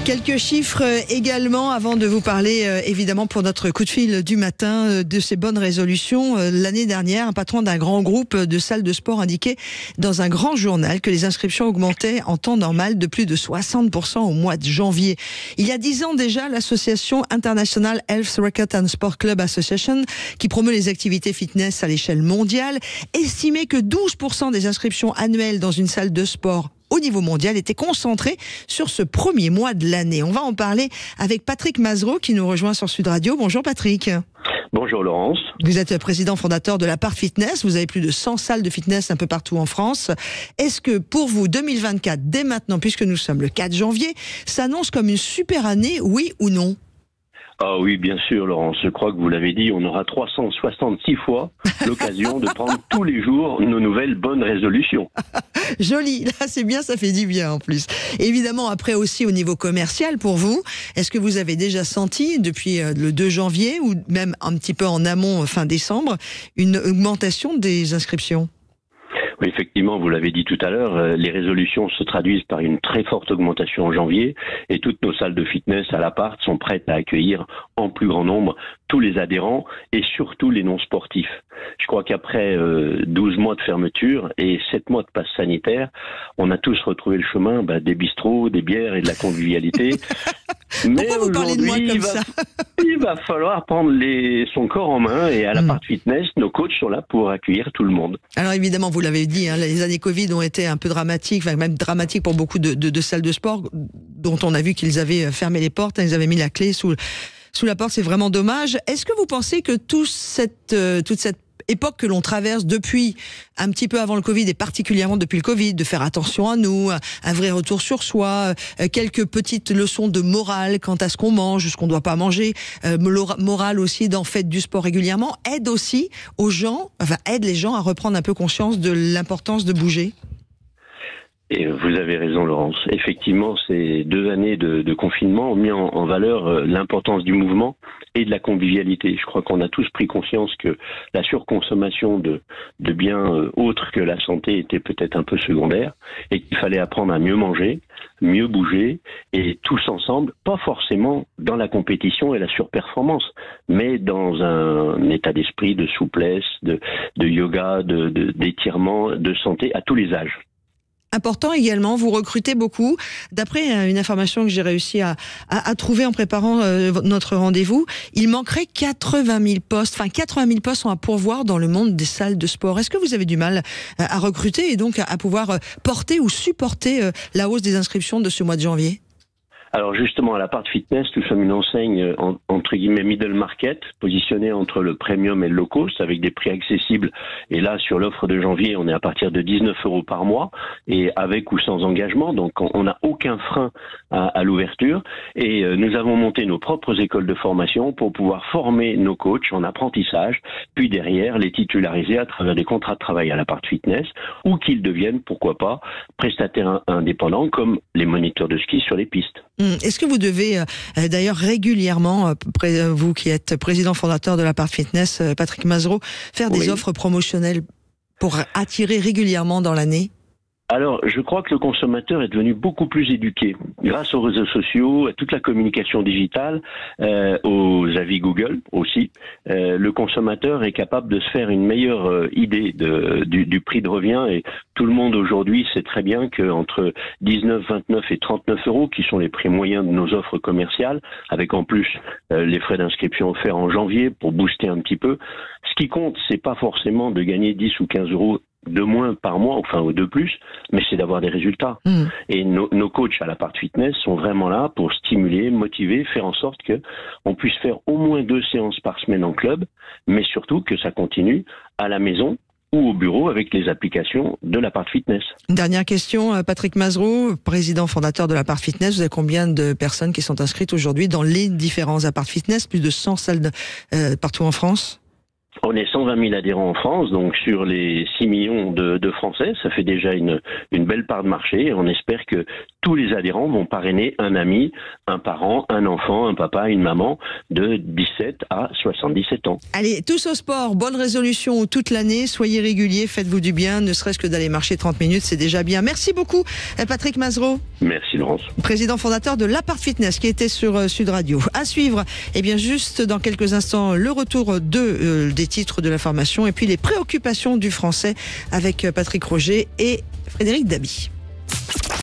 Quelques chiffres également avant de vous parler évidemment pour notre coup de fil du matin de ces bonnes résolutions. L'année dernière, un patron d'un grand groupe de salles de sport indiquait dans un grand journal que les inscriptions augmentaient en temps normal de plus de 60% au mois de janvier. Il y a 10 ans déjà, l'association International Health Racquet and Sport Club Association, qui promeut les activités fitness à l'échelle mondiale, estimait que 12% des inscriptions annuelles dans une salle de sport au niveau mondial était concentré sur ce premier mois de l'année. On va en parler avec Patrick Mazereau qui nous rejoint sur Sud Radio. Bonjour Patrick. Bonjour Laurence. Vous êtes président fondateur de l'Apart Fitness. Vous avez plus de 100 salles de fitness un peu partout en France. Est-ce que pour vous, 2024, dès maintenant, puisque nous sommes le 4 janvier, s'annonce comme une super année, oui ou non ? Ah oui, bien sûr, Laurence. Je crois que vous l'avez dit, on aura 366 fois l'occasion de prendre tous les jours nos nouvelles bonnes résolutions. Joli, là c'est bien, ça fait du bien en plus. Évidemment, après aussi au niveau commercial pour vous, est-ce que vous avez déjà senti depuis le 2 janvier ou même un petit peu en amont fin décembre une augmentation des inscriptions ? Oui, effectivement, vous l'avez dit tout à l'heure, les résolutions se traduisent par une très forte augmentation en janvier et toutes nos salles de fitness à l'appart sont prêtes à accueillir en plus grand nombre tous les adhérents et surtout les non-sportifs. Je crois qu'après 12 mois de fermeture et 7 mois de passe sanitaire, on a tous retrouvé le chemin des bistrots, des bières et de la convivialité. Mais pourquoi vous parlez de moi comme ça ? Il va falloir prendre son corps en main et à l'Apart Fitness, nos coachs sont là pour accueillir tout le monde. Alors évidemment, vous l'avez dit, les années Covid ont été un peu dramatiques, même dramatiques pour beaucoup de salles de sport dont on a vu qu'ils avaient fermé les portes, ils avaient mis la clé sous la porte, c'est vraiment dommage. Est-ce que vous pensez que toute cette époque que l'on traverse depuis un petit peu avant le Covid et particulièrement depuis le Covid, de faire attention à nous, un vrai retour sur soi, quelques petites leçons de morale quant à ce qu'on mange, ce qu'on ne doit pas manger, morale aussi d'en fait du sport régulièrement, aide les gens à reprendre un peu conscience de l'importance de bouger ? Et vous avez raison, Laurence. Effectivement, ces 2 années de confinement ont mis en valeur l'importance du mouvement et de la convivialité. Je crois qu'on a tous pris conscience que la surconsommation de biens autres que la santé était peut-être un peu secondaire et qu'il fallait apprendre à mieux manger, mieux bouger et tous ensemble, pas forcément dans la compétition et la surperformance, mais dans un état d'esprit de souplesse, de yoga, d'étirement, de santé à tous les âges. Important également, vous recrutez beaucoup. D'après une information que j'ai réussi à trouver en préparant notre rendez-vous, il manquerait 80 000 postes. Enfin, 80 000 postes sont à pourvoir dans le monde des salles de sport. Est-ce que vous avez du mal à recruter et donc à pouvoir porter ou supporter la hausse des inscriptions de ce mois de janvier ? Alors justement, à l'Apart Fitness, nous sommes une enseigne entre guillemets middle market, positionnée entre le premium et le low cost, avec des prix accessibles. Et là, sur l'offre de janvier, on est à partir de 19 € par mois, et avec ou sans engagement. Donc, on n'a aucun frein à l'ouverture. Et nous avons monté nos propres écoles de formation pour pouvoir former nos coachs en apprentissage, puis derrière les titulariser à travers des contrats de travail à l'Apart Fitness, ou qu'ils deviennent, pourquoi pas, prestataires indépendants comme les moniteurs de ski sur les pistes. Est-ce que vous devez d'ailleurs régulièrement, vous qui êtes président fondateur de l'Apart Fitness, Patrick Mazereau, faire des offres promotionnelles pour attirer régulièrement dans l'année ? Alors, je crois que le consommateur est devenu beaucoup plus éduqué. Grâce aux réseaux sociaux, à toute la communication digitale, aux avis Google aussi, le consommateur est capable de se faire une meilleure idée du prix de revient. Et tout le monde aujourd'hui sait très bien qu'entre 19, 29 et 39 €, qui sont les prix moyens de nos offres commerciales, avec en plus les frais d'inscription offerts en janvier pour booster un petit peu, ce qui compte, c'est pas forcément de gagner 10 ou 15 € de moins par mois, enfin ou de plus, mais c'est d'avoir des résultats. Et nos coachs à l'Apart Fitness sont vraiment là pour stimuler, motiver, faire en sorte que on puisse faire au moins 2 séances par semaine en club, mais surtout que ça continue à la maison ou au bureau avec les applications de l'Apart Fitness. Dernière question, Patrick Mazereau, président fondateur de l'Apart Fitness. Vous avez combien de personnes qui sont inscrites aujourd'hui dans les différents Apart Fitness ? Plus de 100 salles partout en France ? On est 120 000 adhérents en France, donc sur les 6 millions de Français, ça fait déjà une belle part de marché. On espère que tous les adhérents vont parrainer un ami, un parent, un enfant, un papa, une maman de 17 à 77 ans. Allez, tous au sport, bonne résolution toute l'année, soyez réguliers, faites-vous du bien, ne serait-ce que d'aller marcher 30 minutes, c'est déjà bien. Merci beaucoup Patrick Mazereau. Merci Laurence. Président fondateur de l'Apart Fitness qui était sur Sud Radio. À suivre, eh bien juste dans quelques instants, le retour des titres de l'information et puis les préoccupations du français avec Patrick Roger et Frédéric Dabi.